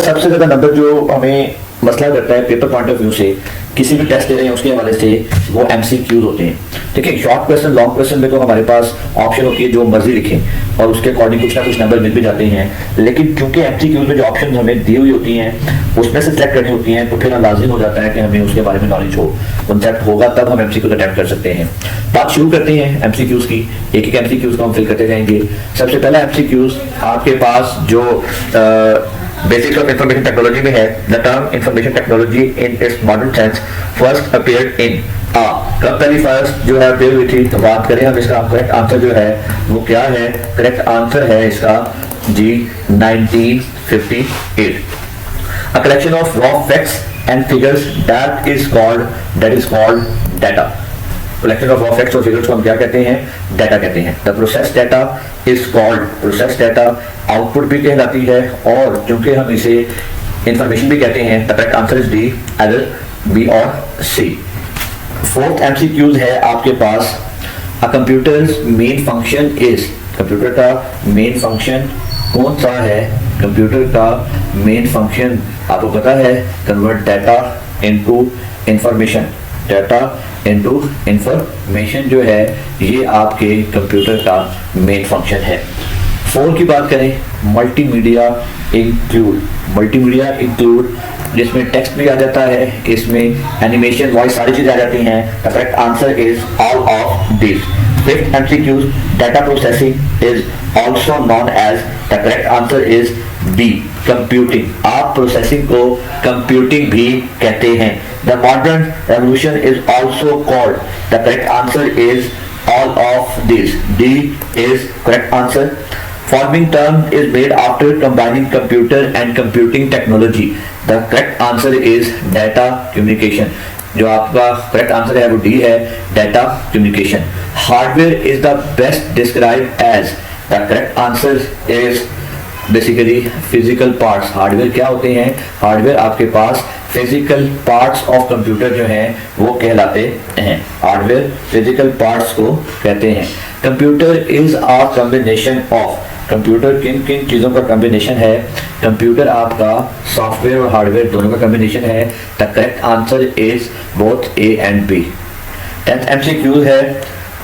सबसे ज्यादा नंबर जो हमें मसला करता है पेपर पॉइंट ऑफ व्यू से, किसी भी टेस्ट दे रहे हैं उसके हवाले से, वो एमसीक्यूज होते हैं। ठीक है, शॉर्ट क्वेश्चन लॉन्ग क्वेश्चन में तो हमारे पास ऑप्शन होती है जो मर्जी लिखें और उसके अकॉर्डिंग कुछ ना कुछ नंबर मिल भी जाते हैं, लेकिन क्योंकि एमसीक्यूज में जो ऑप्शन हमें दी हुई होती हैं उसमें से सेलेक्ट करनी होती हैं, तो फिर लाजिम हो जाता है कि हमें उसके बारे में नॉलेज हो, कॉन्सेप्ट होगा तब हम एमसीक्यूज अटेम्प्ट कर सकते हैं। बात शुरू करते हैं एमसीक्यूज की। एक एक एमसीक्यूज को हम फिल करते जाएंगे। सबसे पहला एमसीक्यूज आपके पास जो बेसिक्स ऑफ इंफॉर्मेशन टेक्नोलॉजी में है, the term information technology in its modern sense first appeared in कब पहली फर्स्ट जो है अपीयर हुई थी, तो बात करें हम इसका करेक्ट आंसर जो है वो क्या है। करेक्ट आंसर है इसका जी 1958। A collection of raw facts and figures that is called data. Collection of raw facts और figures को हम क्या कहते हैं, डाटा कहते हैं। The processed data is called processed data. Output भी कहलाती है और क्योंकि हम इसे इंफॉर्मेशन भी कहते हैं, the correct answer is D, either B or C. Fourth MCQs है आपके पास, a computer's main function is, computer का मेन फंक्शन कौन सा है। कंप्यूटर का मेन फंक्शन आपको पता है, convert data into information. Data into information जो है ये आपके कंप्यूटर का मेन फंक्शन है। 4 की बात करें, मल्टीमीडिया इंक्लूड। मल्टीमीडिया इंक्लूड जिसमें टेक्स्ट भी आ जाता है, इसमें एनिमेशन वॉइस सारी चीजें आ जाती हैं। The correct answer is all of this. Fifth MCQs, data processing is also known as, the correct answer is B, computing. आप प्रोसेसिंग को कंप्यूटिंग भी कहते हैं। The modern revolution is also called, the correct answer is all of this. D is correct answer. Following term is made after combining computer and computing technology. The correct answer is data communication. जो आपका correct answer है वो D है, data communication. Hardware is the best describe as, the correct answer is basically physical parts. Hardware क्या होते हैं, hardware आपके पास फिजिकल पार्ट्स ऑफ कंप्यूटर जो हैं वो कहलाते हैं। हार्डवेयर फिजिकल पार्ट्स को कहते हैं। Computer is a combination of, computer किन किन चीज़ों का कॉम्बिनेशन है। कंप्यूटर आपका सॉफ्टवेयर और हार्डवेयर दोनों का कॉम्बिनेशन है। The correct answer is both A and B. 10th MCQ है,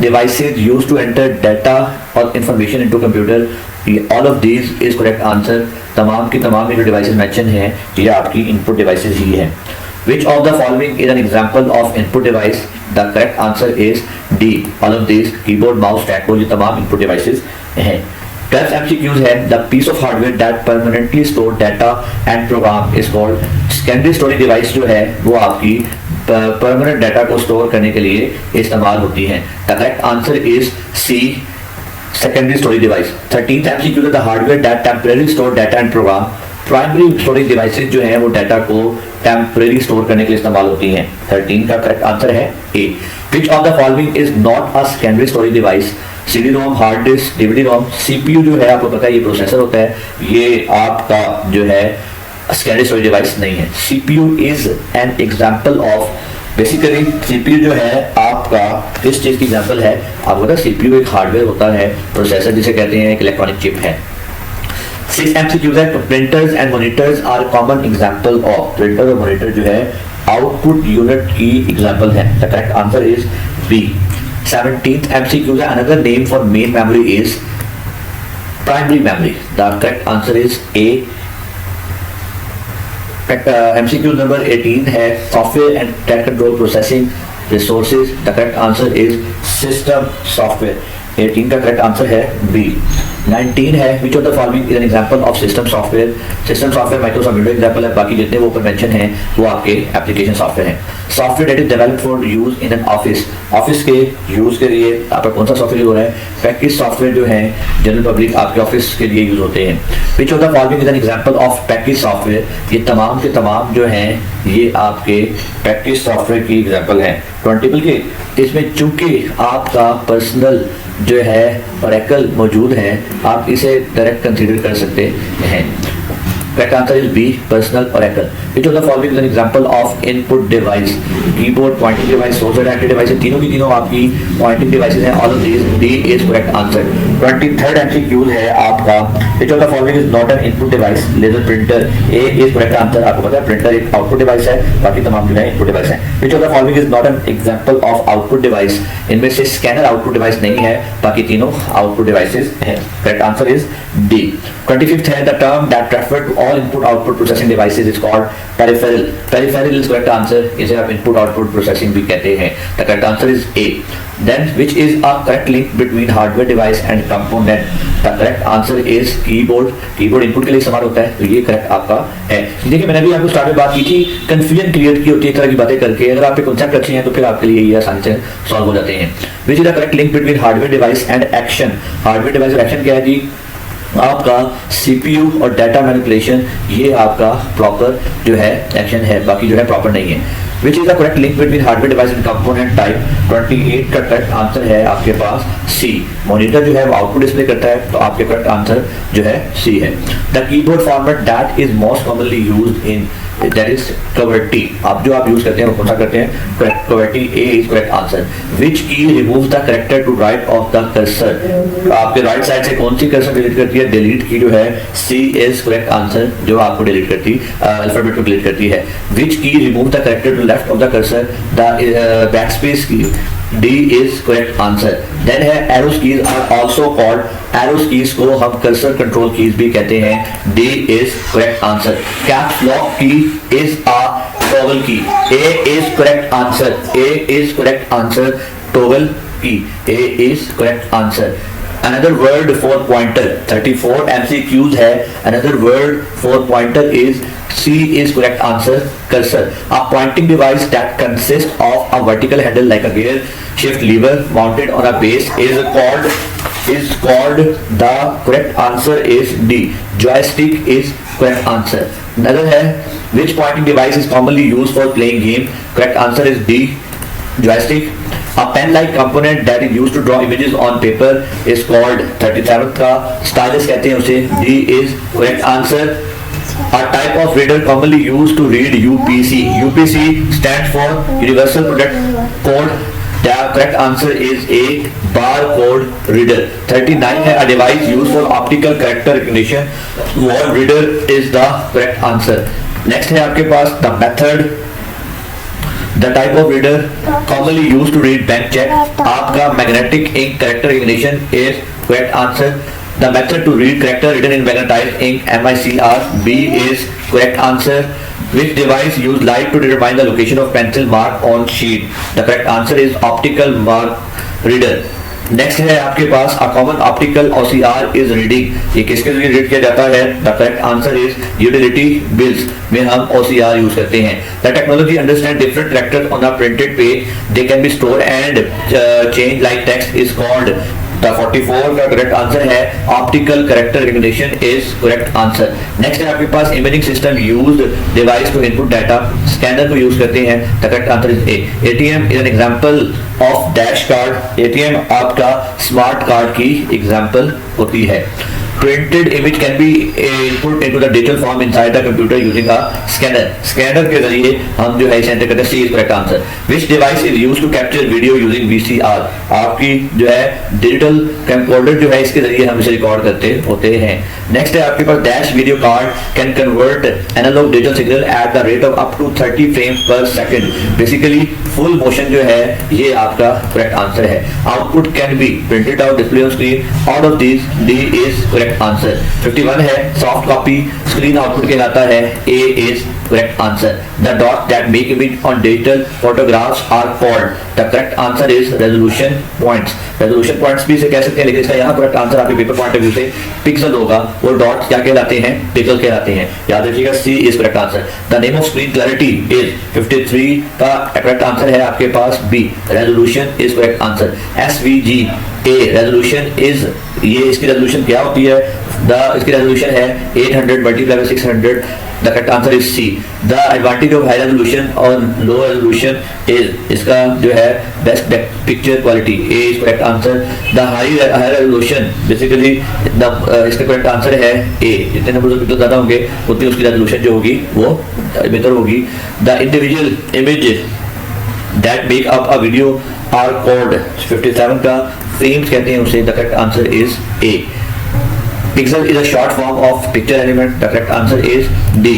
devices used to enter data और information into computer. All of these is correct answer. तमाम की तमाम जो डिवाइसेज मेंशन हैं ये आपकी इनपुट डिवाइसेज ही हैं। Which of the following is an example of input device? The correct answer is D. All of these, keyboard, mouse, trackball, ये तमाम input devices हैं। 12th MCQs है, the piece of hardware that permanently store data and program is called, secondary storage device जो है वो आपकी permanent data को store करने के लिए इस्तेमाल होती है। The correct answer is C, secondary storage device। 13th MCQ है, the hardware that temporarily store data and program। Primary storage devices जो हैं वो डाटा को टेम्परेरी स्टोर करने के लिए इस्तेमाल होती हैं। 13 का करेक्ट आंसर है A. Which of the following is not a secondary storage device? CD ROM, hard disk, DVD ROM. CPU जो है आपको पता है ये प्रोसेसर होता है, ये आपका जो है सेकेंडरी स्टोरेज डिवाइस नहीं है। CPU is an example of, basically CPU जो है आपका किस चीज की एग्जाम्पल है? आपको पता है सीपीयू एक हार्डवेयर होता है, प्रोसेसर जिसे कहते हैं, एक इलेक्ट्रॉनिक चिप है। 6 MCQs है, printers and monitors are common example of. Printer और मॉनिटर जो है आउटपुट यूनिट की एग्जांपल है। The correct answer is B. 17th MCQ है, another name for main memory is primary memory. The correct answer is A. MCQ number 18 है, software and data control processing resources. The correct answer is system software. 18 का correct answer है B. 19 है, which of the following is an example of system software? System software Microsoft Windows example है, बाकी जितने वो ऊपर mention हैं वो आपके एप्लीकेशन सॉफ्टवेयर हैं। Software that is developed for use in an office. Office के यूज के लिए आपका कौन सा सॉफ्टवेयर हो रहा है? पैकेज सॉफ्टवेयर जो है जनरल पब्लिक आपके ऑफिस के लिए यूज होते हैं। विच of the following is an example of package software? ये तमाम के तमाम जो हैं ये आपके पैकेज सॉफ्टवेयर की एग्जांपल हैं। 20 के इसमें चूंकि आपका पर्सनल जो है ओरेकल मौजूद है, आप इसे डायरेक्ट कंसीडर कर सकते हैं। Correct answer is B, personal oracle. Which of the following is an example of input device? Keyboard, pointing device, source and anti device, तीनों की तीनों आपकी पॉइंटिंग डिवाइसेस हैं। All of these, D is correct answer. 23rd MCQ है आपका, which of the following is not an input device? Laser printer, A is correct answer. आपको पता है प्रिंटर एक आउटपुट डिवाइस है, बाकी तमाम जो है इनपुट डिवाइस है। Which of the following is not an example of output device? इनमें से स्कैनर आउटपुट डिवाइस नहीं है, बाकी तीनों आउटपुट डिवाइसेस हैं। Correct answer is D. 25th है, the term that refer to all input output processing devices is called peripheral. Peripheral is correct answer, इसे आप इनपुट आउटपुट प्रोसेसिंग भी कहते हैं। The correct answer is A. Then which is a correct link between hardware device and component? The correct answer is keyboard. Keyboard input के लिए इस्तेमाल होता है, तो ये करेक्ट आपका है। देखिए मैंने भी आपको स्टार्ट में बात की थी, कंफ्यूजन क्रिएट की होती है इस तरह की बातें करके। अगर आपके कॉन्सेप्ट अच्छे हैं तो फिर आपके लिए ये आसानी से सॉल्व हो जाते हैं। Which is the correct link between hardware device and action? Hardware device और एक्शन क्या है जी? आपका सीपीयू और डाटा मैनिपुलेशन, ये आपका प्रॉपर जो है एक्शन है, बाकी जो है प्रॉपर नहीं है। Which is the correct link between hardware device and component type? 28 का करेक्ट आंसर है आपके पास सी। मॉनिटर जो है वो आउटपुट डिस्प्ले करता है, तो आपके करेक्ट आंसर जो है सी है। The keyboard format that is most commonly used in, that is QWERTY। आप जो आप यूज करते हैं वो कौन सा करते हैं? QWERTY, A is correct answer. Which key remove the character to right of the cursor? आपके राइट साइड से कौन सी कर्सर डिलीट करती है? डिलीट की जो है सी इज करेक्ट आंसर, जो आपको डिलीट करती अल्फाबेट को डिलीट करती है। Which key remove the character to left of the cursor? The backspace key, D is correct answer. Then है arrows keys are also called, arrows keys को हम cursor control keys भी कहते हैं, D is correct answer. Caps lock key is a toggle key, A is correct answer, A is correct answer. Toggle key, A is correct answer. Another word for pointer, 34 MCQs है। Another word for pointer is C is correct answer, cursor. A pointing device that consists of a vertical handle like a gear shift lever mounted on a base is called the correct answer is D. Joystick is correct answer. Another है, which pointing device is commonly used for playing game? Correct answer is D, joystick. A pen-like component that is used to draw images on paper is called, 37th का stylus कहते हैं उसे, D is correct answer. A type of reader commonly used to read UPC. UPC stands for Universal Product Code. The correct answer is A, barcode reader. 39 है, a device used for optical character recognition. Word reader is the correct answer. Next है आपके पास the method, the type of reader commonly used to read bank check. आपका magnetic ink character recognition is correct answer. The method to read character written in magnetized ink, MICR, B is correct answer. Which device use light to determine the location of pencil mark on sheet? The correct answer is optical mark reader. Next है आपके पास a common optical OCR is reading, ये किसके लिए read किया जाता है? The correct answer is utility bills में हम OCR यूज करते हैं। The technology understand different characters on a printed page, they can be store and change like text is called. The 44 का करेक्ट आंसर है optical character recognition is correct answer. Next है आपके पास imaging system used device to input data, scanner को use करते हैं, the correct answer is A. ATM is an example of dash card, ATM आपका smart card की example होती है। Printed image can be input into the digital form inside the computer using a scanner. Scanner के जरिए हम जो है इसे एंटर करते हैं, C is correct answer. Which device is used to capture video using VCR? आपकी जो है डिजिटल कैमकोर्डर जो है इसके जरिए हम इसे रिकॉर्ड करते होते हैं। नेक्स्ट है आपके पास dash video card can convert analogue digital signal at the rate of up to 30 frames per second. Basically full motion जो है ये आपका करेक्ट आंसर है। Output can be printed out display on screen, out of this D is correct answer. 51 है soft copy screen output कहलाता है, A is correct answer. The dot that make image on digital photographs are called, the correct answer is resolution points. Resolution points भी इसे कह सकते हैं, लेकिन इसका यहाँ करेक्ट आंसर आपके पेपर पॉइंट ऑफ व्यू से पिक्सल होगा, वो डॉट क्या कहलाते हैं? पिक्सल कहलाते हैं, याद रखिएगा, C is correct answer. The name of screen clarity is 53 का करेक्ट आंसर है आपके पास B, resolution is correct answer. SVG A resolution is, ये इसकी रेजोल्यूशन क्या होती है? इसकी रेजोल्यूशन है 800 multiply by 600, the correct answer is C. The advantage of high resolution और लो रेजोल्यूशन इज, इसका जो है best picture quality, A is correct answer. The high resolution basically इसका करेक्ट आंसर है ए, जितने नंबर ऑफ पिक्सल ज़्यादा होंगे उतनी उसकी रेजोल्यूशन जो होगी वो बेहतर होगी। The individual image that make up a video are called, 57 का फ्रेम्स कहते हैं उसे, the correct answer is A. Pixel is a short form of picture element, the correct answer is D.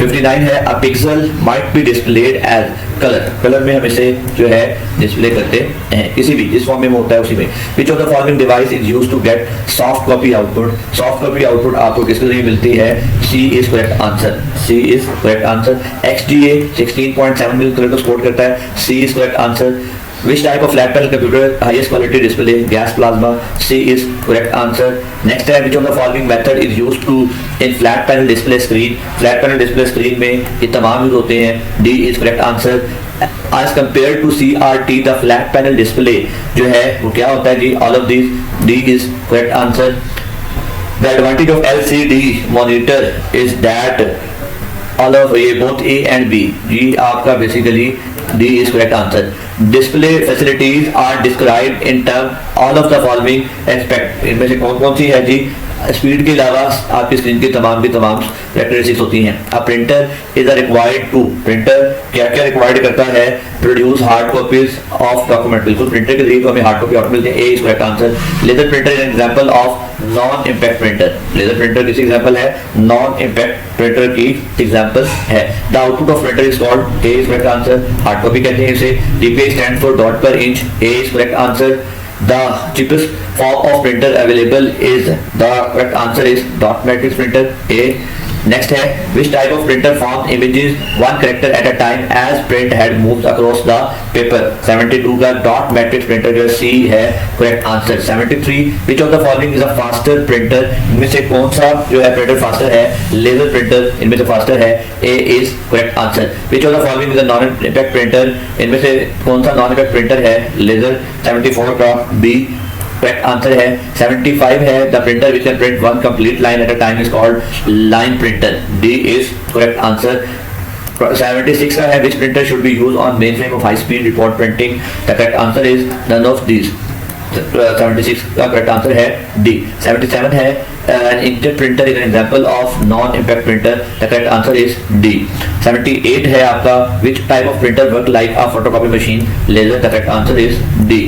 59 है a pixel might be displayed as colour, colour में हम इसे जो है डिस्प्ले करते हैं, किसी भी जिस फॉर्म में होता है उसी में। Which of the following device is used to get soft copy output, soft copy output आपको किसके लिए मिलती है, C is correct answer, C is correct answer. XDA 16.7 million colour को सपोर्ट करता है, C is correct answer. Which type of flat panel computer highest quality display, gas plasma, C is correct answer. Next है which of the following method is used to in flat panel display screen, flat panel display screen में ये तमाम use होते हैं, D is correct answer. As compared to CRT, the flat panel display जो है वो क्या होता है जी, all of these, D is correct answer. The advantage of LCD monitor is that all of ये both A and B, जी आपका basically D is correct answer. Display facilities are described in term all of the following aspect, इनमें से कौन कौन सी है जी, speed के अलावा आपकी स्क्रीन की तमाम कैरेक्टरिस्टिक्स होती हैं। अब printer is a required to, printer क्या क्या रिक्वायर्ड करता है, produce hard copies of document, बिल्कुल प्रिंटर के जरिए हमें हार्ड कॉपी आउटपुट मिलते हैं, A is correct answer. Laser printer is an example of non impact printer, laser printer किसी एग्जांपल है, नॉन इम्पैक्ट प्रिंटर की एग्जांपल है। The output of printer is called, A is correct answer, hard copy कहते हैं इसे। DPI stand for dot पर inch, A is correct answer. The cheapest form of printer available is, the correct answer is dot matrix printer, A. Next है which type of printer forms images one character at a time as print head moves across the paper, 72 का dot matrix printer जो C है correct answer। 73 which of the following is a faster printer, इनमें से कौन सा जो है printer faster है, laser printer इनमें से faster है, A is correct answer। which of the following is a non impact printer, इनमें से कौन सा non impact printer है, laser, 74 का B करेक्ट आंसर है। 75 है the printer which can print one complete line at a time is called line printer, D is correct answer. 76 का है which printer should be use on mainframe of high speed report printing, the correct answer is none of these, 76 का correct answer है D. 77 है an inkjet printer is an example of non impact printer, the correct answer is D। 78 है आपका which type of printer work like a photocopy machine, laser, the correct answer is D।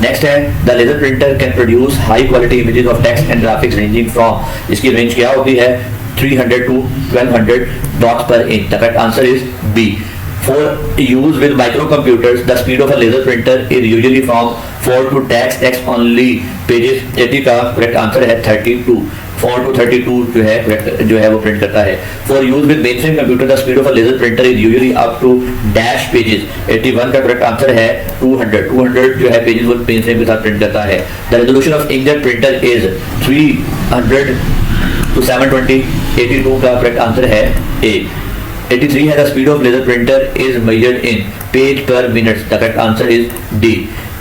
next है the laser printer can produce high quality images of text and graphics ranging from, इसकी range क्या होती है, 300 to 1200 dots per inch, the correct answer is B। For use with microcomputers, the speed of a laser printer is usually from 4 to text only pages, 80 का correct answer है 32, 4 to 32 जो है वो print करता है। For use with mainframe computer, the speed of a laser printer is usually up to dash pages, 81 का correct answer है 200 जो है पेजेस वो mainframe के साथ प्रिंट करता है। The resolution of inkjet printer is 300 to 720, 82 का correct answer है A। 83 है the speed of laser printer is measured in page per minute, the correct answer is D।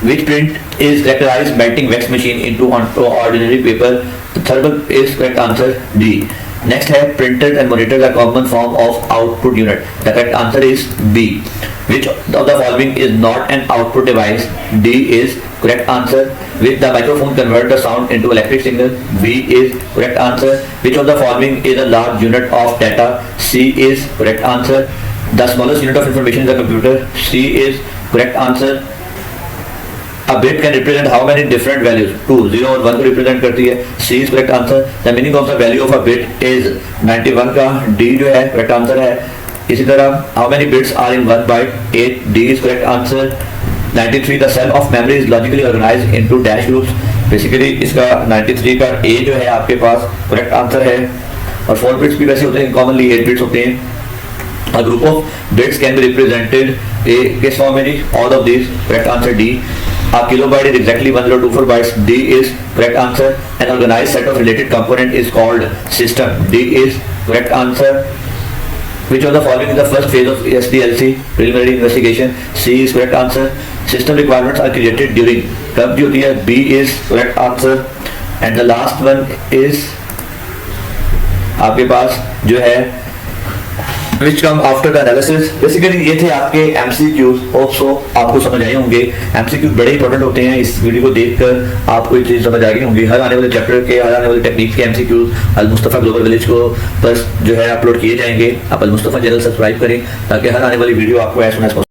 which print is characterized melting wax machine into ordinary paper, the thermal is correct answer D। next है printers and monitors are common form of output unit, the correct answer is B। which of the following is not an output device, D is correct answer। with the microphone convert the sound into electric signal, B is correct answer। which of the following is a large unit of data, C is correct answer। the smallest unit of information in the computer, C is correct answer। A bit can represent how many different values, 2, 0 और 1 को represent करती है, C is correct answer। the meaning of the value of a bit is 91 का D जो है correct answer है। इसी तरह how many bits are in 1 byte, 8, D is correct answer। 93 the cell of memory is logically organized into dash groups, basically इसका 93 का A जो है आपके पास correct answer है। और 4 bits भी वैसे होते हैं, commonly 8 bits होते हैं। A group of bits can be represented A किस फॉर्म में जी, all of these, correct answer D। A kilobyte is exactly 1024 bytes, D is correct answer। An organized set of related component is called system, D is correct answer। which of the following is the first phase of SDLC, preliminary investigation, C is correct answer। system requirements are created during, कब जो होती है, B is correct answer। and the last one is आपके पास जो है which come after the analysis। Basically ये थे आपके MCQs। होप्सो आपको समझ आए होंगे। MCQs बड़े इंपॉर्टेंट होते हैं। इस वीडियो को देखकर आपको ये चीज़ समझ आ गई होंगी। हर आने वाले चैप्टर के, हर आने वाले टेक्निक के MCQs अल मुस्तफ़ा ग्लोबल विलेज को बस जो है अपलोड किए जाएंगे। आप अल मुस्तफ़ा चैनल सब्सक्राइब करें ताकि हर आने वाली वीडियो आपको एज सुन एज